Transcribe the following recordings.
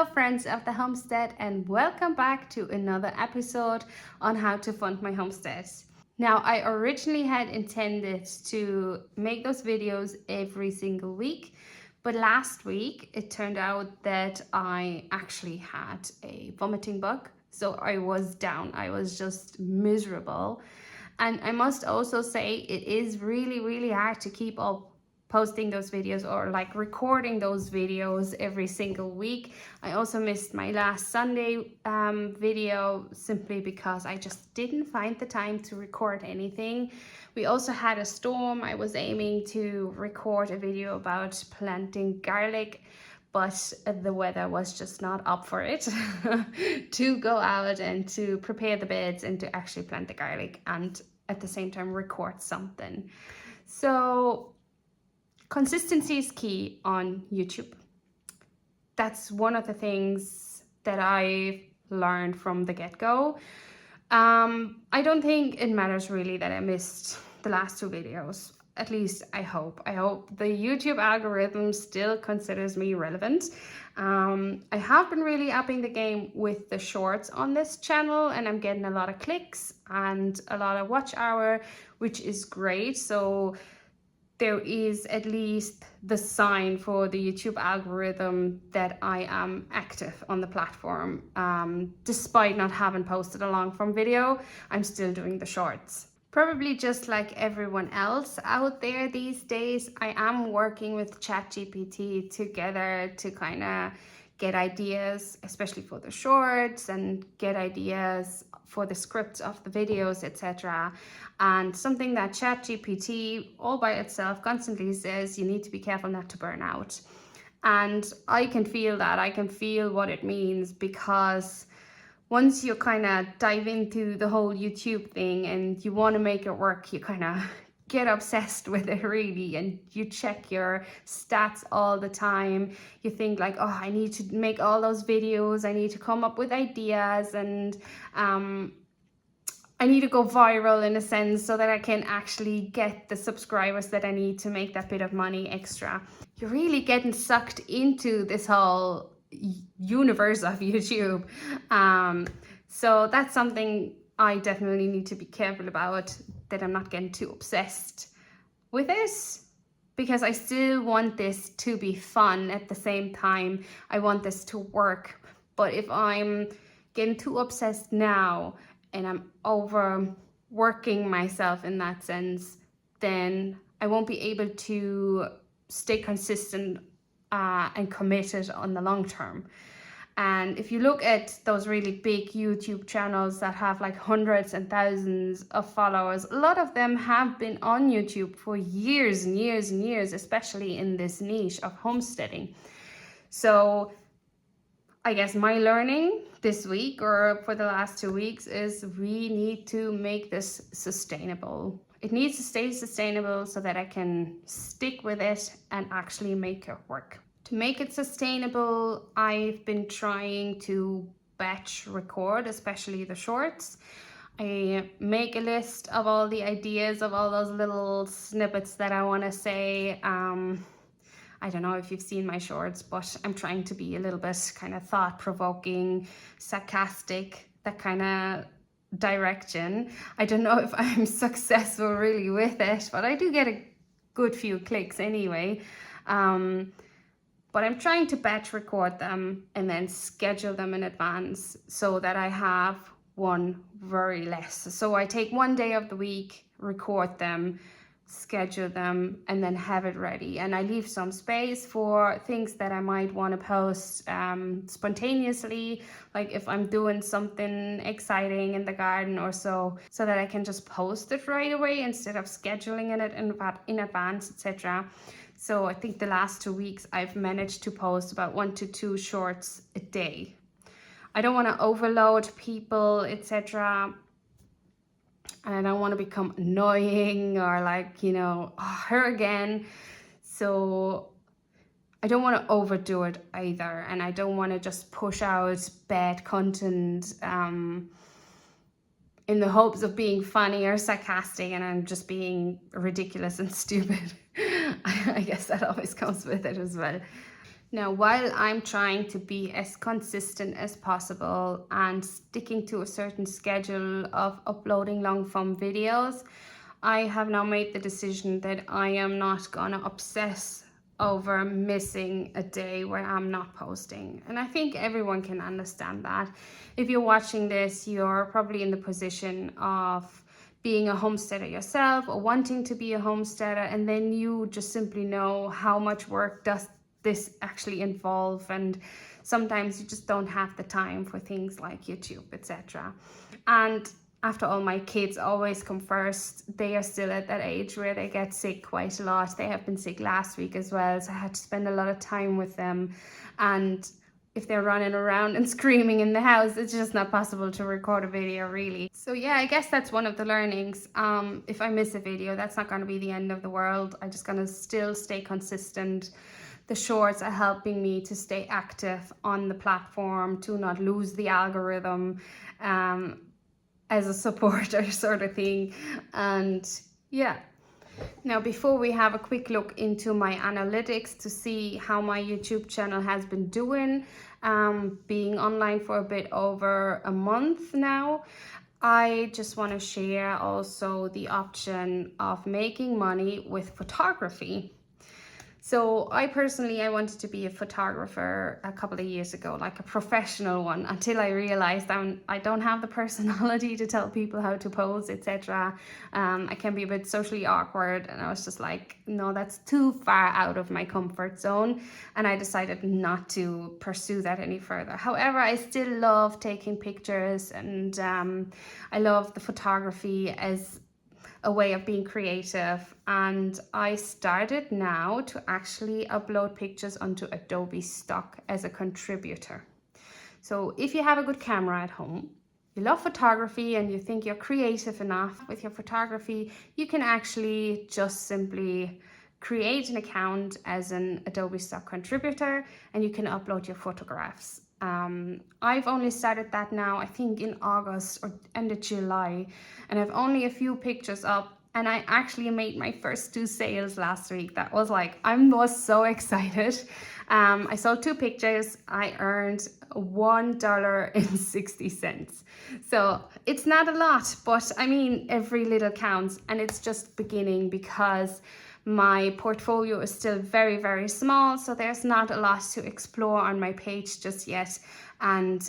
Hello friends of the Homestead, and welcome back to another episode on how to fund my homestead. Now, I originally had intended to make those videos every single week, but last week it turned out that I actually had a vomiting bug. So I was down, I was just miserable. And I must also say it is really hard to keep up posting those videos or like recording those videos every single week. I also missed my last Sunday video simply because I just didn't find the time to record anything. We also had a storm. I was aiming to record a video about planting garlic, but the weather was just not up for it to go out and to prepare the beds and to actually plant the garlic and at the same time record something. So consistency is key on YouTube. That's one of the things that I've learned from the get-go. I don't think it matters really that I missed the last two videos. At least I hope. I hope the YouTube algorithm still considers me relevant. I have been really upping the game with the shorts on this channel, and I'm getting a lot of clicks and a lot of watch hour, which is great. So there is at least the sign for the YouTube algorithm that I am active on the platform. Despite not having posted a long form video, I'm still doing the shorts. Probably just like everyone else out there these days, I am working with ChatGPT together to kind of get ideas, especially for the shorts, and get ideas for the scripts of the videos, etc. And something that ChatGPT all by itself constantly says, you need to be careful not to burn out. And I can feel that. I can feel what it means, because once you kind of dive into the whole YouTube thing and you want to make it work, you kind of get obsessed with it really, and you check your stats all the time. You think like, oh, I need to make all those videos, I need to come up with ideas, and I need to go viral in a sense so that I can actually get the subscribers that I need to make that bit of money extra. You're really getting sucked into this whole universe of YouTube. So that's something I definitely need to be careful about, that I'm not getting too obsessed with it, because I still want this to be fun at the same time. I want this to work. But if I'm getting too obsessed now and I'm overworking myself in that sense, then I won't be able to stay consistent and committed on the long term. And if you look at those really big YouTube channels that have like hundreds and thousands of followers, a lot of them have been on YouTube for years and years and years, especially in this niche of homesteading. So I guess my learning this week, or for the last 2 weeks, is we need to make this sustainable. It needs to stay sustainable so that I can stick with it and actually make it work. To make it sustainable, I've been trying to batch record, especially the shorts. I make a list of all the ideas, of all those little snippets that I want to say. I don't know if you've seen my shorts, but I'm trying to be a little bit kind of thought-provoking, sarcastic, that kind of direction. I don't know if I'm successful really with it, but I do get a good few clicks anyway. But I'm trying to batch record them and then schedule them in advance so that I have one very less. So I take one day of the week, record them, schedule them, and then have it ready. And I leave some space for things that I might want to post spontaneously, like if I'm doing something exciting in the garden or so that I can just post it right away instead of scheduling it in advance, etc. So I think the last 2 weeks I've managed to post about 1 to 2 shorts a day. I don't want to overload people, etc. And I don't want to become annoying or like, you know, oh, her again. So I don't want to overdo it either. And I don't want to just push out bad content in the hopes of being funny or sarcastic, and I'm just being ridiculous and stupid. I guess that always comes with it as well. Now, while I'm trying to be as consistent as possible and sticking to a certain schedule of uploading long form videos, I have now made the decision that I am not gonna obsess over missing a day where I'm not posting. And I think everyone can understand that. If you're watching this, you're probably in the position of being a homesteader yourself or wanting to be a homesteader, and then you just simply know how much work does this actually involve, and sometimes you just don't have the time for things like YouTube, etc. And after all, my kids always come first. They are still at that age where they get sick quite a lot. They have been sick last week as well, so I had to spend a lot of time with them. And if they're running around and screaming in the house, it's just not possible to record a video, really. So yeah, I guess that's one of the learnings. If I miss a video, that's not going to be the end of the world. I'm just going to still stay consistent. The shorts are helping me to stay active on the platform, to not lose the algorithm as a supporter sort of thing. And yeah. Now, before we have a quick look into my analytics to see how my YouTube channel has been doing, being online for a bit over a month now, I just want to share also the option of making money with photography. So I wanted to be a photographer a couple of years ago, like a professional one, until I realized I don't have the personality to tell people how to pose, etc. I can be a bit socially awkward, and I was just like, no, that's too far out of my comfort zone, and I decided not to pursue that any further. However, I still love taking pictures, and I love the photography as a way of being creative, and I started now to actually upload pictures onto Adobe Stock as a contributor. So if you have a good camera at home, you love photography, and you think you're creative enough with your photography, you can actually just simply create an account as an Adobe Stock contributor, and you can upload your photographs. I've only started that now, I think in August or end of July, and I've only a few pictures up, and I actually made my first 2 sales last week. That was like, I was so excited. I sold 2 pictures. I earned $1.60. So it's not a lot, but I mean, every little counts, and it's just beginning because my portfolio is still very, very small, so there's not a lot to explore on my page just yet. And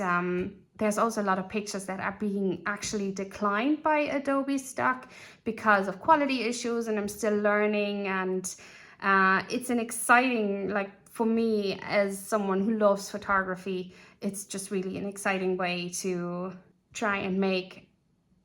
there's also a lot of pictures that are being actually declined by Adobe Stock because of quality issues, and I'm still learning. And it's an exciting, like for me as someone who loves photography, it's just really an exciting way to try and make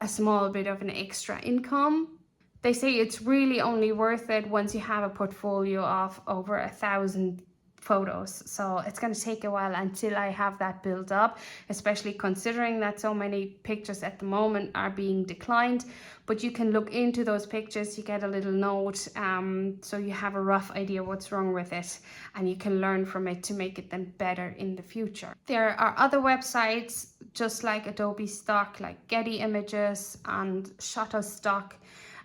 a small bit of an extra income. They say it's really only worth it once you have a portfolio of over 1,000 photos. So it's going to take a while until I have that built up, especially considering that so many pictures at the moment are being declined. But you can look into those pictures, you get a little note, so you have a rough idea what's wrong with it, and you can learn from it to make it then better in the future. There are other websites just like Adobe Stock, like Getty Images and Shutterstock,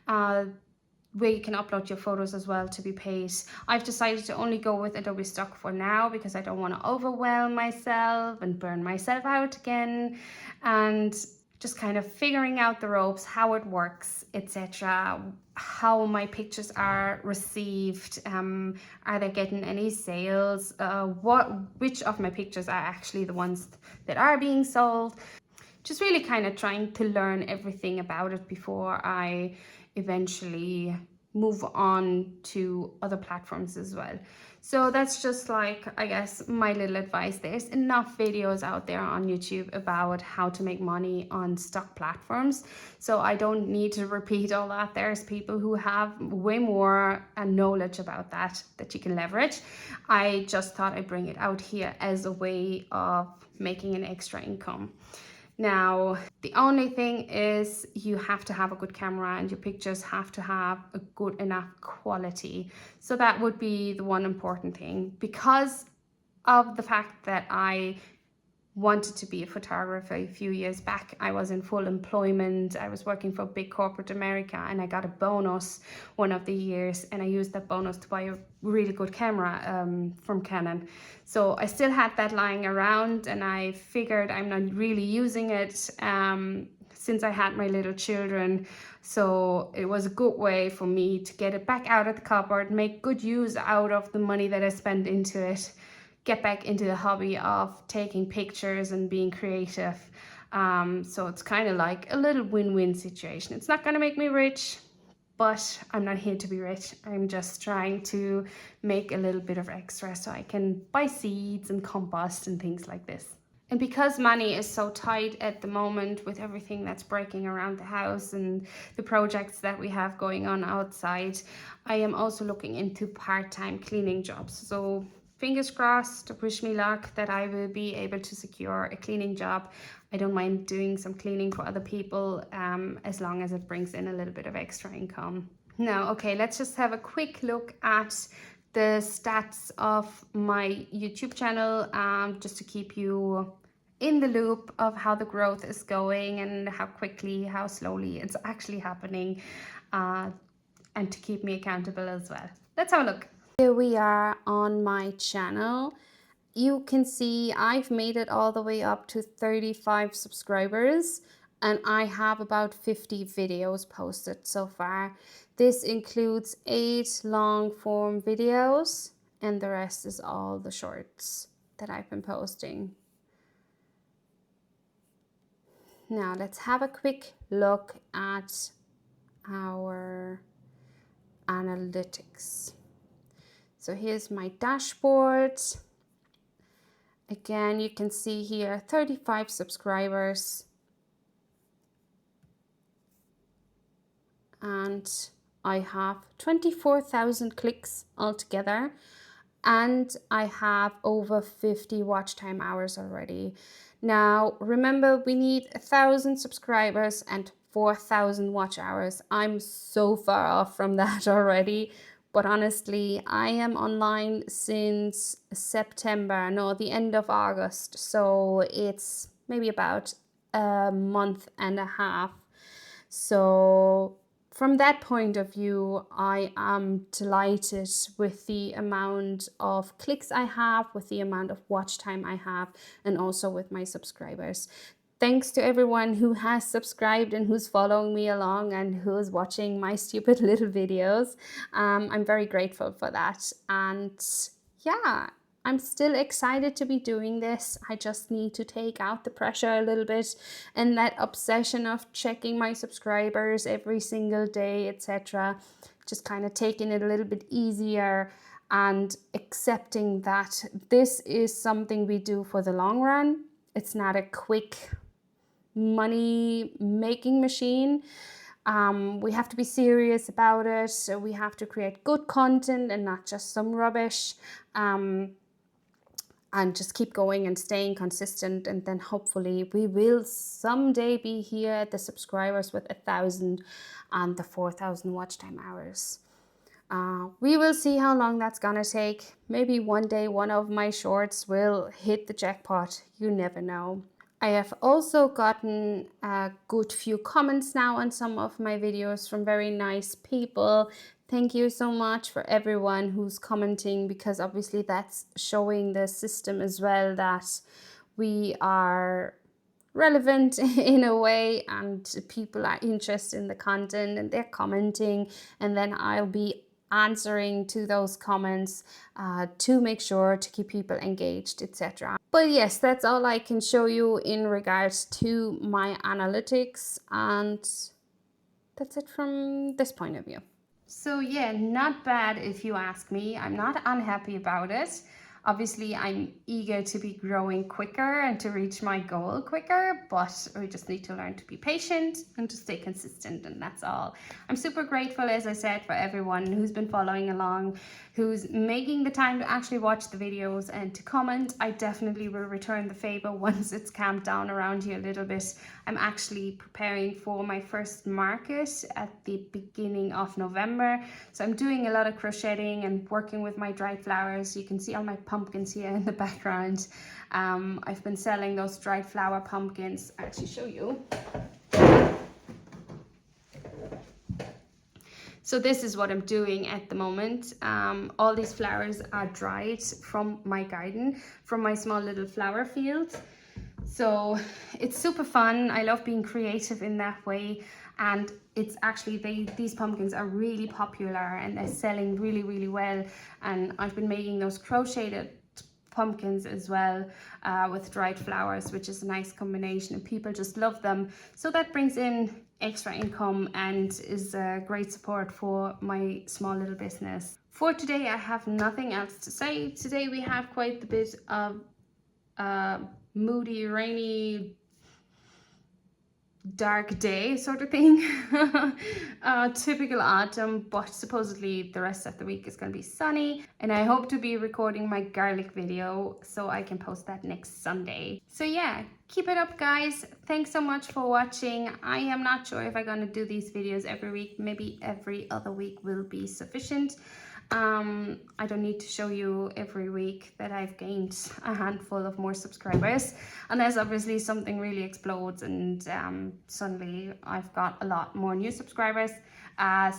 where you can upload your photos as well to be paid. I've decided to only go with Adobe Stock for now because I don't want to overwhelm myself and burn myself out again, and just kind of figuring out the ropes, how it works, etc., how my pictures are received, are they getting any sales, which of my pictures are actually the ones that are being sold. Just really kind of trying to learn everything about it before I eventually move on to other platforms as well. So that's just like, I guess, my little advice. There's enough videos out there on YouTube about how to make money on stock platforms, so I don't need to repeat all that. There's people who have way more knowledge about that you can leverage. I just thought I'd bring it out here as a way of making an extra income. Now, the only thing is you have to have a good camera, and your pictures have to have a good enough quality. So that would be the one important thing. Because of the fact that I wanted to be a photographer a few years back. I was in full employment. I was working for big corporate America, and I got a bonus one of the years, and I used that bonus to buy a really good camera from Canon. So I still had that lying around, and I figured I'm not really using it since I had my little children. So it was a good way for me to get it back out of the cupboard, make good use out of the money that I spent into it, get back into the hobby of taking pictures and being creative. So it's kind of like a little win-win situation. It's not going to make me rich, but I'm not here to be rich. I'm just trying to make a little bit of extra so I can buy seeds and compost and things like this. And because money is so tight at the moment with everything that's breaking around the house and the projects that we have going on outside, I am also looking into part-time cleaning jobs. So fingers crossed, wish me luck that I will be able to secure a cleaning job. I don't mind doing some cleaning for other people as long as it brings in a little bit of extra income. Now, okay, let's just have a quick look at the stats of my YouTube channel, just to keep you in the loop of how the growth is going and how quickly, how slowly it's actually happening, and to keep me accountable as well. Let's have a look. Here we are on my channel. You can see I've made it all the way up to 35 subscribers, and I have about 50 videos posted so far. This includes 8 long form videos, and the rest is all the shorts that I've been posting. Now let's have a quick look at our analytics. So here's my dashboard. Again, you can see here 35 subscribers, and I have 24,000 clicks altogether, and I have over 50 watch time hours already. Now remember, we need 1,000 subscribers and 4,000 watch hours. I'm so far off from that already. But honestly, I am online since September, no, the end of August. So it's maybe about a month and a half. So from that point of view, I am delighted with the amount of clicks I have, with the amount of watch time I have, and also with my subscribers. Thanks to everyone who has subscribed and who's following me along and who's watching my stupid little videos. I'm very grateful for that. And yeah, I'm still excited to be doing this. I just need to take out the pressure a little bit and that obsession of checking my subscribers every single day, etc. Just kind of taking it a little bit easier and accepting that this is something we do for the long run. It's not a quick money making machine. We have to be serious about it. So we have to create good content and not just some rubbish, and just keep going and staying consistent, and then hopefully we will someday be here at the subscribers with 1,000 and the 4,000 watch time hours. We will see how long that's gonna take. Maybe one day one of my shorts will hit the jackpot. You never know. I have also gotten a good few comments now on some of my videos from very nice people. Thank you so much for everyone who's commenting, because obviously that's showing the system as well that we are relevant in a way, and people are interested in the content and they're commenting, and then I'll be answering to those comments to make sure to keep people engaged, etc. But yes, that's all I can show you in regards to my analytics, and that's it from this point of view. So yeah, not bad if you ask me. I'm not unhappy about it. Obviously, I'm eager to be growing quicker and to reach my goal quicker, but we just need to learn to be patient and to stay consistent, and that's all. I'm super grateful, as I said, for everyone who's been following along, who's making the time to actually watch the videos and to comment. I definitely will return the favor once it's calmed down around here a little bit. I'm actually preparing for my first market at the beginning of November. So I'm doing a lot of crocheting and working with my dried flowers. You can see all my pumpkins here in the background. I've been selling those dried flower pumpkins. I'll actually show you. So this is what I'm doing at the moment. All these flowers are dried from my garden, from my small little flower field. So it's super fun. I love being creative in that way. And it's actually, these pumpkins are really popular and they're selling really, really well. And I've been making those crocheted pumpkins as well with dried flowers, which is a nice combination, and people just love them. So that brings in extra income and is a great support for my small little business. For today, I have nothing else to say. Today we have quite a bit of moody, rainy, dark day sort of thing. Typical autumn, but supposedly the rest of the week is going to be sunny, and I hope to be recording my garlic video so I can post that next Sunday. So yeah, keep it up guys. Thanks so much for watching. I am not sure if I'm going to do these videos every week. Maybe every other week will be sufficient. I don't need to show you every week that I've gained a handful of more subscribers, unless obviously something really explodes and suddenly I've got a lot more new subscribers.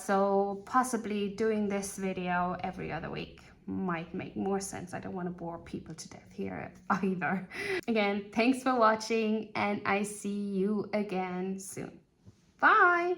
So possibly doing this video every other week might make more sense. I don't want to bore people to death here either. Again, thanks for watching, and I see you again soon. Bye!